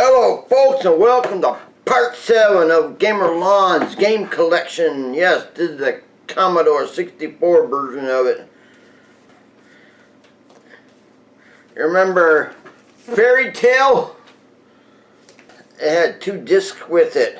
Hello folks, and welcome to part 7 of Gamer Lonn's game collection. Yes, this is the Commodore 64 version of it. You remember Fairy Tale? It had 2 discs with it.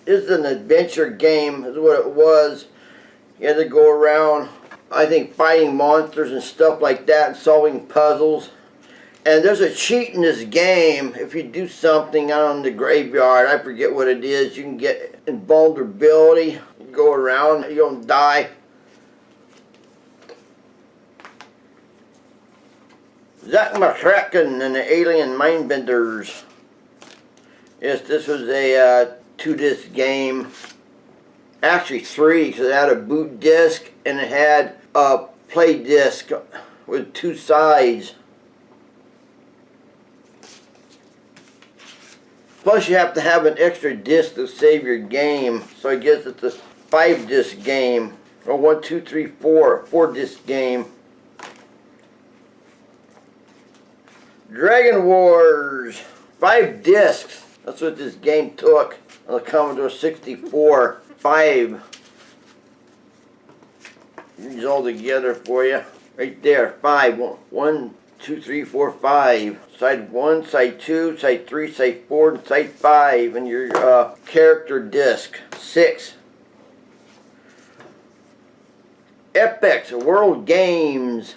This is an adventure game, is what it was. You had to go around, I think, fighting monsters and stuff like that and solving puzzles. And there's a cheat in this game. If you do something out in the graveyard, I forget what it is, you can get invulnerability. You go around, you don't die. Zack McCracken and the Alien Mindbenders. Yes, this was a 2-disc game. Actually 3, because it had a boot disc and it had a play disc with 2 sides. Plus you have to have an extra disc to save your game. So I guess it's a 5-disc game. Or 1, 2, 3, 4. 4-disc game. Dragon Wars. 5 discs. That's what this game took on the Commodore 64. 5. These all together for you. Right there. 5. 1, 2, 3, 4, 5. Side 1, side 2, side 3, side 4, and side 5. And your character disc. 6. Epics World Games.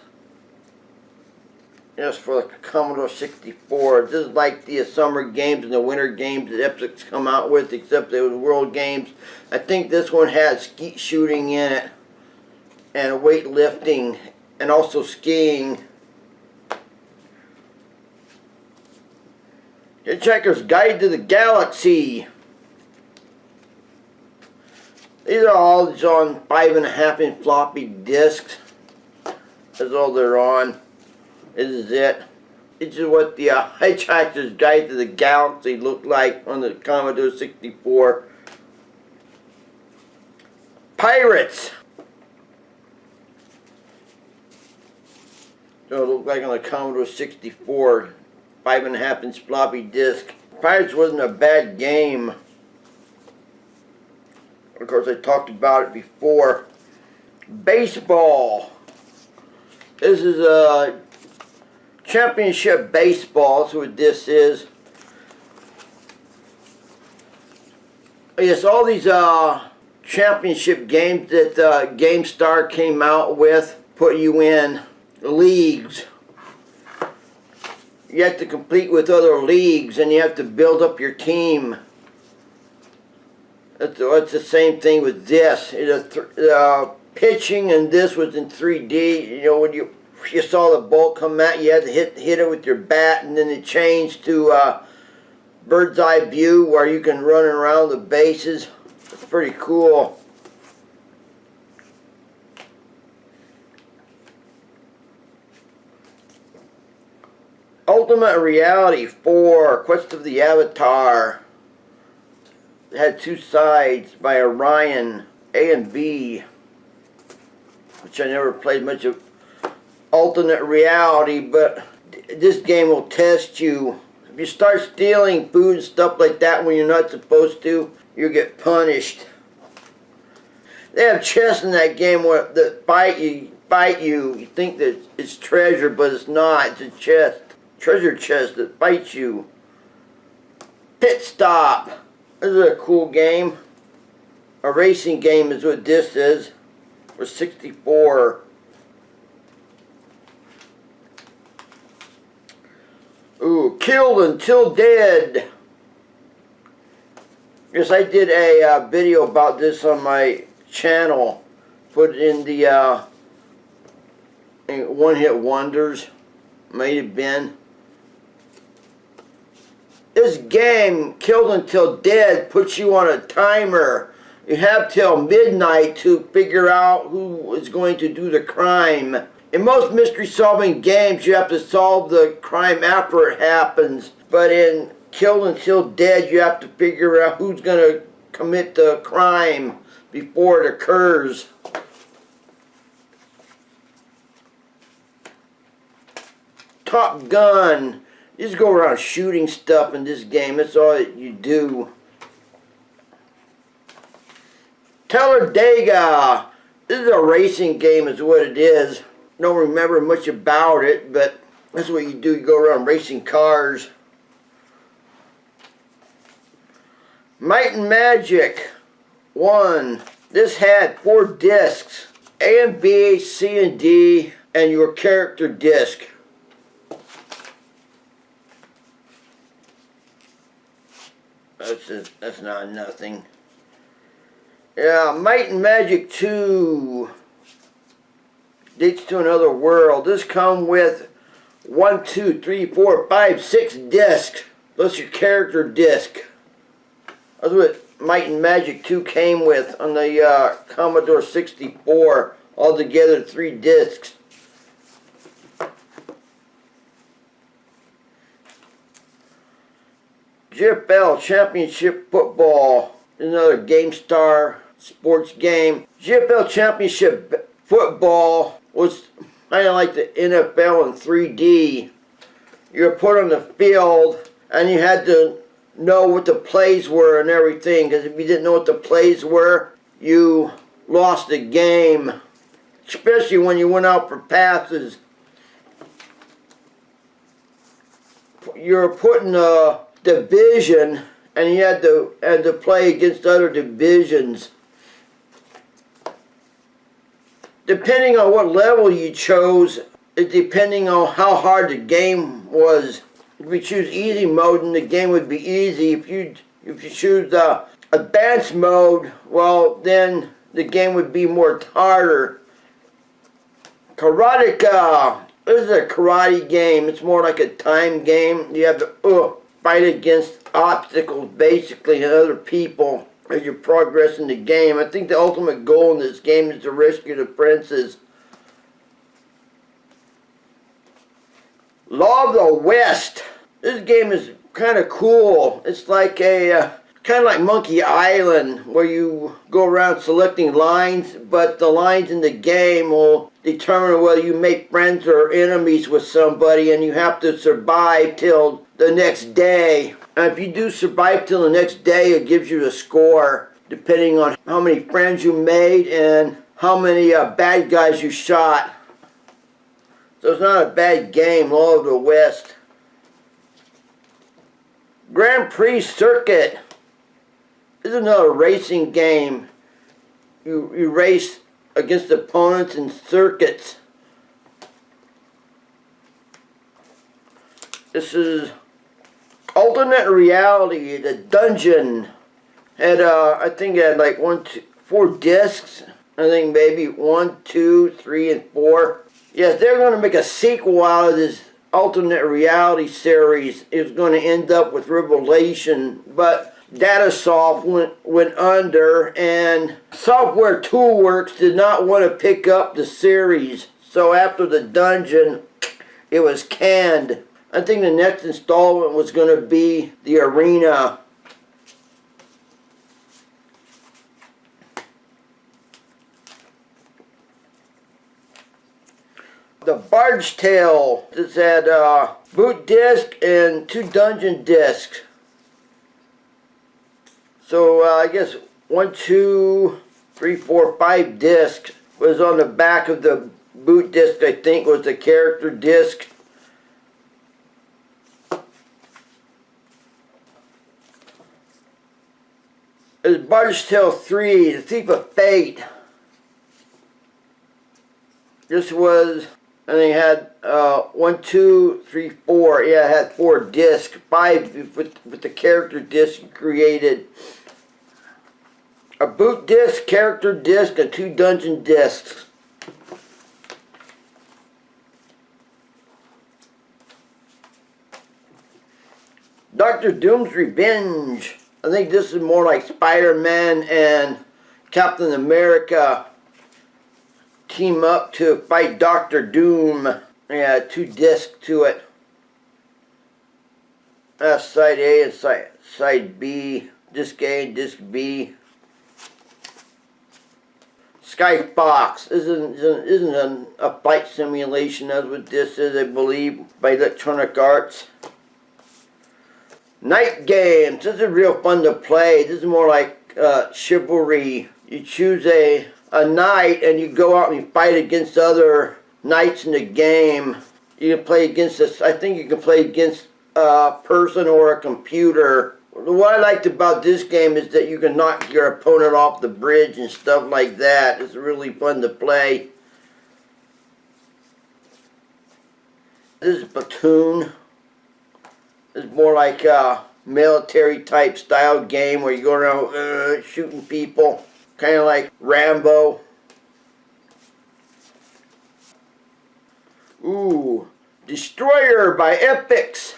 Yes, for the Commodore 64. This is like the summer games and the winter games that Epics come out with, except it was World Games. I think this one had skeet shooting in it, and weightlifting, and also skiing. Hitchhiker's Guide to the Galaxy. These are all on 5.5-inch floppy disks. That's all they're on. This is it. This is what the Hitchhiker's Guide to the Galaxy looked like on the Commodore 64. Pirates. So it looked like on the Commodore 64. 5.5-inch floppy disk. Pirates wasn't a bad game. Of course, I talked about it before. Baseball. This is a championship baseball. That's what this is. Yes, all these championship games that GameStar came out with put you in leagues. You have to compete with other leagues, and you have to build up your team. That's the same thing with this. Pitching and this was in 3D. You know, when you saw the ball come at you, you had to hit it with your bat, and then it changed to bird's eye view where you can run around the bases. It's pretty cool. Ultimate Reality 4, Quest of the Avatar. It had 2 sides by Orion, A and B, which I never played much of Alternate Reality, but this game will test you. If you start stealing food and stuff like that when you're not supposed to, you'll get punished. They have chests in that game that bite you. You think that it's treasure, but it's not. It's a chest. Treasure chest that bites you. Pit Stop. This is a cool game. A racing game is what this is. For 64. Ooh, Killed Until Dead. Yes, I did a video about this on my channel. Put it in the One Hit Wonders. Might have been. This game, Killed Until Dead, puts you on a timer. You have till midnight to figure out who is going to do the crime. In most mystery solving games, you have to solve the crime after it happens. But in Killed Until Dead, you have to figure out who's going to commit the crime before it occurs. Top Gun. You just go around shooting stuff in this game. That's all that you do. Talladega. This is a racing game is what it is. Don't remember much about it, but that's what you do. You go around racing cars. Might and Magic 1. This had 4 discs. A and B, C and D, and your character disc. That's not nothing. Yeah, Might and Magic 2. Dates to Another World. This come with 1, 2, 3, 4, 5, 6 discs. Plus your character disc. That's what Might and Magic 2 came with on the Commodore 64. Altogether 3 discs. GFL Championship Football. Another GameStar sports game. GFL Championship Football was kind of like the NFL in 3D. You were put on the field and you had to know what the plays were and everything, because if you didn't know what the plays were, you lost the game, especially when you went out for passes. You were put in a division and you had to play against other divisions. Depending on what level you chose, it depending on how hard the game was. If you choose easy mode, then the game would be easy. If you choose advanced mode, well, then the game would be more harder. Karateka. This is a karate game. It's more like a time game. You have to fight against obstacles, basically, and other people as you progress in the game. I think the ultimate goal in this game is to rescue the princess. Law of the West. This game is kind of cool. It's like a kind of like Monkey Island, where you go around selecting lines, but the lines in the game will determine whether you make friends or enemies with somebody, and you have to survive till the next day. And if you do survive till the next day, it gives you the score, depending on how many friends you made and how many bad guys you shot. So it's not a bad game. Law of the West. Grand Prix Circuit. This is another racing game. You race against opponents in circuits. This is alternate reality. The dungeon had I think it had like 4 discs. I think maybe 1, 2, 3, and 4. Yes, they're going to make a sequel out of this alternate reality series. It's going to end up with Revelation, but Datasoft went under, and Software Toolworks did not want to pick up the series. So after the dungeon, it was canned. I think the next installment was going to be the arena. The Barge Tale. This had boot disc and 2 dungeon discs. So I guess 1, 2, 3, 4, 5 discs was on the back of the boot disc. I think was the character disc. There's Barge Tale 3, The Thief of Fate. This was, I think it had 1, 2, 3, 4. Yeah, it had 4 discs. 5 with the character disc you created. A boot disc, character disc, and 2 dungeon discs. Dr. Doom's Revenge. I think this is more like Spider-Man and Captain America team up to fight Dr. Doom. Yeah, 2 discs to it. That's side A and side B. Disc A and disc B. Skyfox isn't a fight simulation. That's what this is, I believe, by Electronic Arts. Night games. This is real fun to play. This is more like chivalry. You choose a knight and you go out and you fight against other knights in the game. You can play against this. I think you can play against a person or a computer. What I liked about this game is that you can knock your opponent off the bridge and stuff like that. It's really fun to play. This is Platoon. It's more like a military type style game where you go around shooting people. Kind of like Rambo. Ooh, Destroyer by Epix.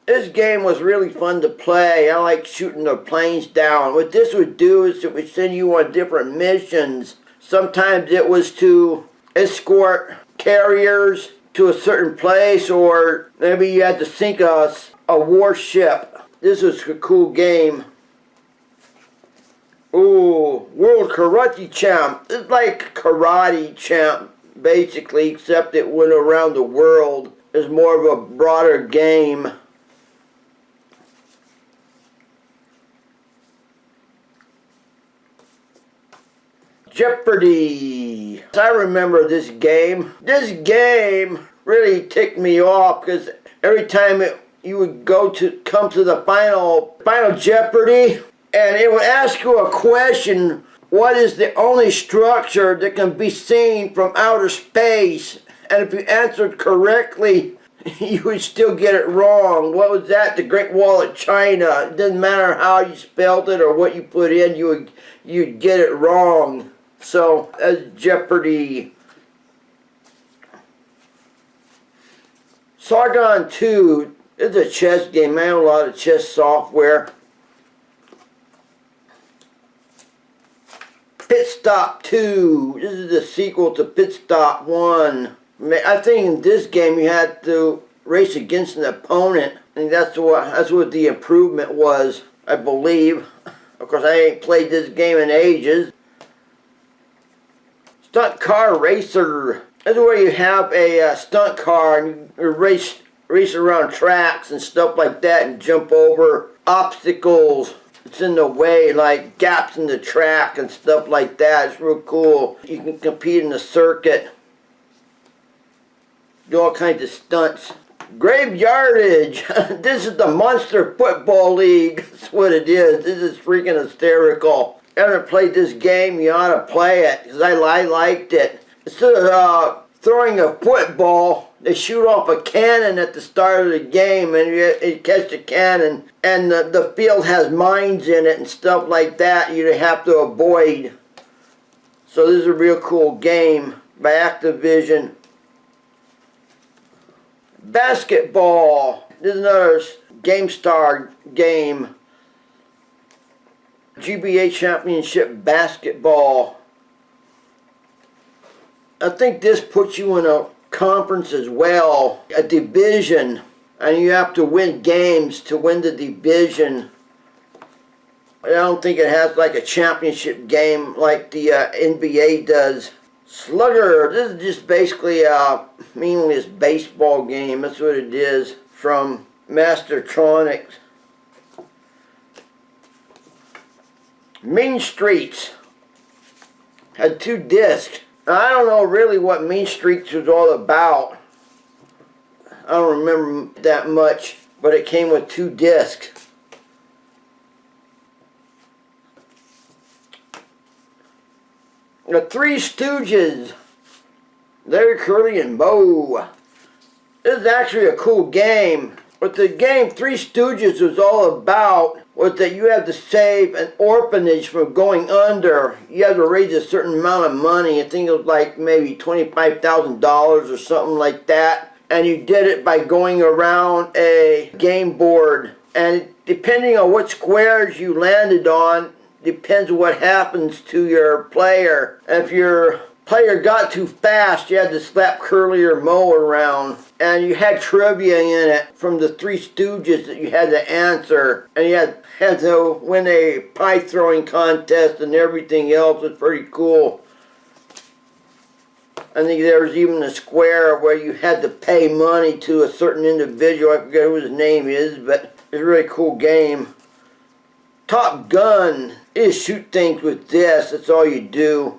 This game was really fun to play. I like shooting the planes down. What this would do is it would send you on different missions. Sometimes it was to escort carriers to a certain place, or maybe you had to sink a warship. This was a cool game. Ooh, World Karate Champ. It's like Karate Champ, basically, except it went around the world. It's more of a broader game. Jeopardy! I remember this game. This game really ticked me off because every time you would come to the final Jeopardy, and it would ask you a question: what is the only structure that can be seen from outer space? And if you answered correctly, you would still get it wrong. What was that? The Great Wall of China. It didn't matter how you spelled it or what you put in, you'd get it wrong. So, as Jeopardy. Sargon 2 is a chess game. I have a lot of chess software. Pit Stop 2. This is the sequel to Pit Stop 1. I think in this game you had to race against an opponent. I think that's what the improvement was, I believe. Of course, I ain't played this game in ages. Stunt Car Racer. This is where you have a stunt car and you race around tracks and stuff like that and jump over obstacles that's in the way, like gaps in the track and stuff like that. It's real cool. You can compete in the circuit. Do all kinds of stunts. Graveyardage. This is the Monster Football League. That's what it is. This is freaking hysterical. If you haven't played this game, you ought to play it, because I liked it. Instead of throwing a football, they shoot off a cannon at the start of the game, and you catch the cannon, and the field has mines in it and stuff like that you have to avoid. So this is a real cool game by Activision. Basketball. This is another GameStar game. GBA Championship Basketball. I think this puts you in a conference as well, a division, and you have to win games to win the division. I don't think it has like a championship game like the NBA does. Slugger. This is just basically a meaningless baseball game. That's what it is, from Mastertronics. Mean Streets. Had 2 discs. Now, I don't know really what Mean Streets was all about. I don't remember that much, but it came with 2 discs. The Three Stooges. Larry, Curly, and Moe. This is actually a cool game. What the game Three Stooges was all about was that you had to save an orphanage from going under. You had to raise a certain amount of money. I think it was like maybe $25,000 or something like that. And you did it by going around a game board. And depending on what squares you landed on, depends what happens to your player. If your player got too fast, you had to slap Curly or Moe around. And you had trivia in it from the Three Stooges that you had to answer. And you had to win a pie throwing contest and everything else. It's pretty cool. I think there was even a square where you had to pay money to a certain individual. I forget who his name is, but it's a really cool game. Top Gun is shoot things with this. That's all you do.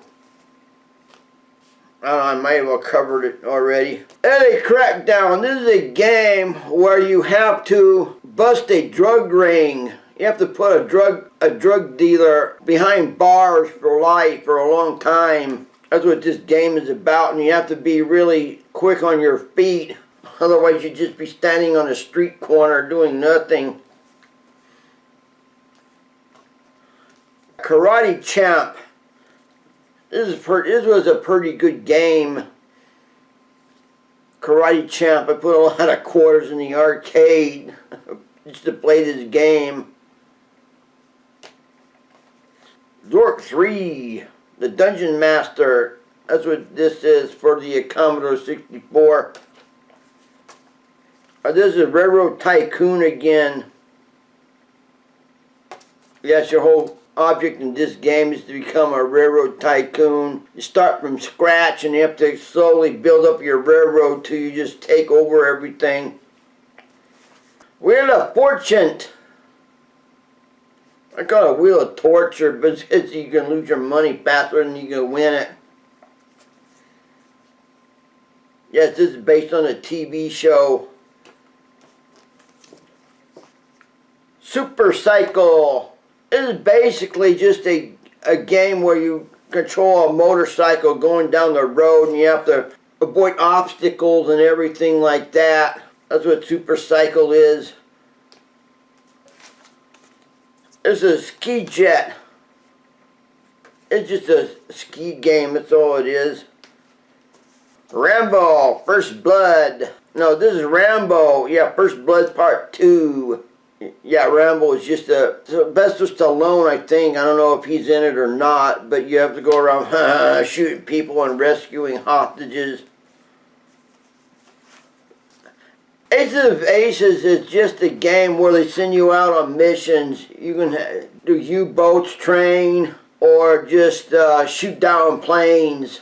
I don't know, I might have well covered it already. LA Crackdown. This is a game where you have to bust a drug ring. You have to put a drug dealer behind bars for life for a long time. That's what this game is about, and you have to be really quick on your feet. Otherwise, you'd just be standing on a street corner doing nothing. Karate Champ. This was a pretty good game. Karate Champ. I put a lot of quarters in the arcade just to play this game. Dork 3. The Dungeon Master. That's what this is for the Commodore 64. This is Railroad Tycoon again. Yes, your whole object in this game is to become a railroad tycoon. You start from scratch and you have to slowly build up your railroad till you just take over everything. Wheel of Fortune. I call it Wheel of Torture, but it's you can lose your money faster than you can win it. Yes, this is based on a TV show. Super Cycle. This is basically just a game where you control a motorcycle going down the road and you have to avoid obstacles and everything like that. That's what Super Cycle is. This is Ski Jet. It's just a ski game, that's all it is. Rambo, First Blood. No, this is Rambo. Yeah, First Blood Part 2. Yeah, Rambo is just Sylvester Stallone, I think. I don't know if he's in it or not, but you have to go around shooting people and rescuing hostages. Aces of Aces is just a game where they send you out on missions. You can do U-boats, train, or just shoot down planes.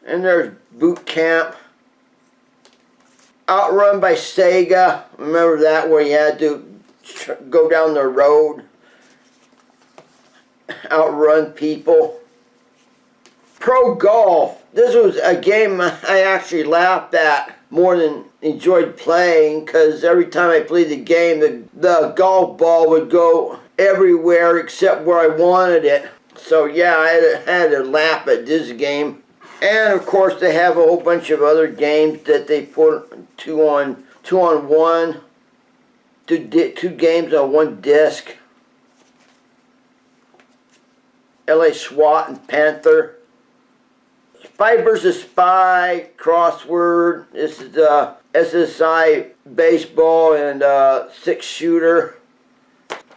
And there's Boot Camp. Outrun by Sega. Remember that, where you had to go down the road, outrun people. Pro Golf. This was a game I actually laughed at more than enjoyed playing, because every time I played the game, the golf ball would go everywhere except where I wanted it. So yeah, I had to laugh at this game. And of course, they have a whole bunch of other games that they put two on one, two games on one disc. LA SWAT and Panther. Spy vs. Spy, crossword. This is SSI baseball and 6-shooter.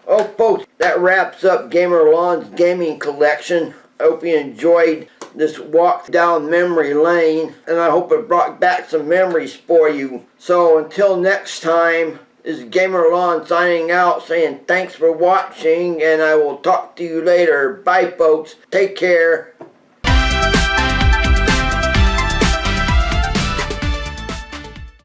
Oh, folks, that wraps up Gamer Lonn's gaming collection. I hope you enjoyed this walk down memory lane, and I hope it brought back some memories for you. So until next time, this is Gamer Lonn signing out, saying thanks for watching, and I will talk to you later. Bye, folks. Take care.